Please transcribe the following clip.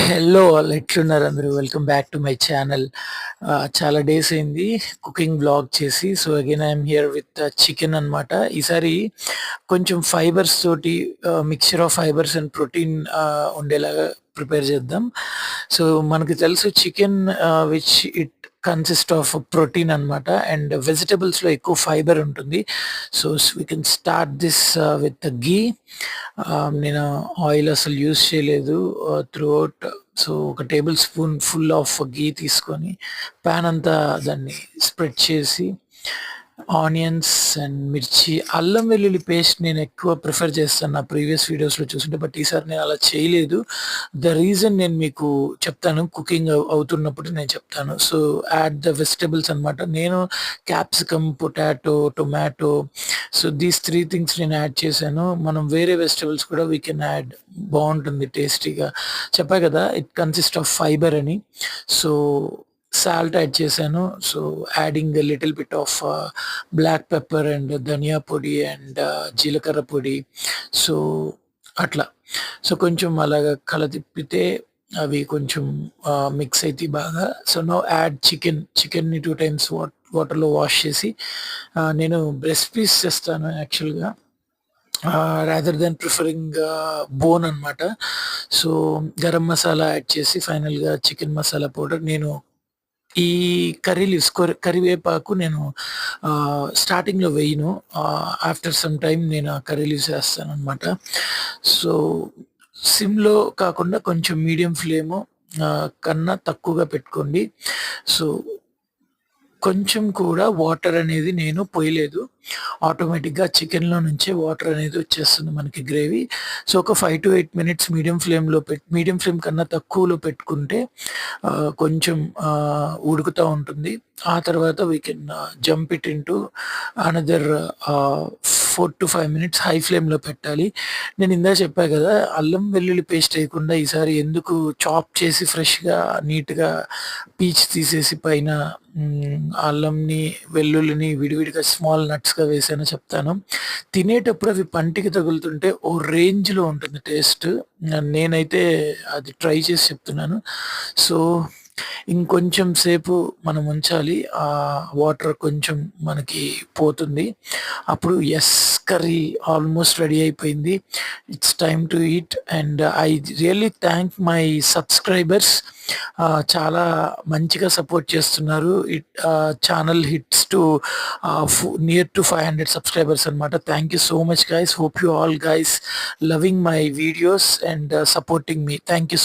Hello all ఎట్లున్నారు అందరూ? Welcome back to my channel. చాలా డేస్ అయింది కుకింగ్ వ్లాగ్ చేసి. So, again I'm here with chicken అనమాట. ఈసారి కొంచెం ఫైబర్స్ తోటి mixture of fibres and protein ఉండేలాగా ప్రిపేర్ చేద్దాం. సో, మనకి తెలుసు chicken which it consist of protein అనమాట. అండ్ వెజిటబుల్స్‌లో ఎక్కువ ఫైబర్ ఉంటుంది. So, we can start this with ghee. నేను ఆయిల్ అసలు యూజ్ చేయలేదు త్రూఅవుట్. సో, ఒక tablespoon full of ghee తీసుకొని పాన్ అంతా దాన్ని స్ప్రెడ్ చేసి ఆనియన్స్ అండ్ మిర్చి, అల్లం వెల్లుల్లి పేస్ట్ నేను ఎక్కువ ప్రిఫర్ చేస్తాను నా ప్రీవియస్ వీడియోస్‌లో చూసుంటే. బట్ ఈసారి నేను అలా చేయలేదు. ద రీజన్ నేను మీకు చెప్తాను. కుకింగ్ అవుతున్నప్పుడు నేను చెప్తాను. సో, యాడ్ ద వెజిటబుల్స్ అనమాట. నేను capsicum, potato, tomato, so these 3 things నేను యాడ్ చేశాను. మనం వేరే వెజిటబుల్స్ కూడా వీ కెన్ యాడ్, బావుంటుంది టేస్టీగా. చెప్పా కదా! ఇట్ కన్సిస్ట్ ఆఫ్ ఫైబర్ అని. సో, సాల్ట్ యాడ్ చేశాను. So, adding a little bit of black pepper and dhania పొడి అండ్ జీలకర్ర పొడి. సో, అట్లా. సో, కొంచెం అలాగా కలతిప్పితే అవి కొంచెం మిక్స్ అయితాయి బాగా. సో, నౌ యాడ్ చికెన్‌ని 2 టైమ్స్ వాటర్‌లో వాష్ చేసి, నేను బ్రెస్ట్ పీస్ చేస్తాను యాక్చువల్‌గా. రాదర్ దాన్ ప్రిఫరింగ్ బోన్ అనమాట. సో, గరం మసాలా యాడ్ చేసి ఫైనల్‌గా చికెన్ మసాలా పౌడర్. నేను ఈ కర్రీ లీవ్స్ కరివేపాకు నేను స్టార్టింగ్‌లో వేయను. ఆఫ్టర్ సమ్ టైమ్ నేను ఆ కర్రీ లీవ్స్ ఏస్తాననమాట. సో, సిమ్‌లో కాకుండా కొంచెం మీడియం ఫ్లేము కన్నా తక్కువగా పెట్టుకోండి. సో, కొంచెం కూడా వాటర్ అనేది నేను పోయలేదు. ఆటోమేటిక్‌గా చికెన్‌లో నుంచే వాటర్ అనేది వచ్చేస్తుంది మనకి గ్రేవీ. సో, ఒక 5-8 మినిట్స్ మీడియం ఫ్లేమ్ కన్నా తక్కువలో పెట్టుకుంటే కొంచెం ఉడుకుతా ఉంటుంది. ఆ తర్వాత we can jump it into another 4-5 minutes high ఫ్లేమ్‌లో పెట్టాలి. నేను ఇందాక చెప్పా కదా! అల్లం వెల్లుల్లి పేస్ట్ ఏయకుండా ఈసారి ఎందుకు చాప్ చేసి ఫ్రెష్‌గా నీట్‌గా పీచ్ తీసేసి పైన అల్లంని, వెల్లుల్లిని విడివిడిగా స్మాల్ నట్స్‌గా వేసానో చెప్తాను. తినేటప్పుడు అవి పంటికి తగులుతుంటే ఓ రేంజ్‌లో ఉంటుంది టేస్ట్. నేనైతే అది ట్రై చేసి చెప్తున్నాను. సో, ఇంకొంచెం సేపు మనం ఉంచాలి. వాటర్ కొంచెం మనకి పోతుంది. అప్పుడు కర్రీ ఆల్మోస్ట్ రెడీ అయిపోయింది. It's time to eat and I really thank my subscribers. చాలా మంచిగా సపోర్ట్ చేస్తున్నారు. Channel hits to near to 500 subscribers అనమాట. Thank you so much guys. Hope you all guys loving my videos and supporting me. Thank you so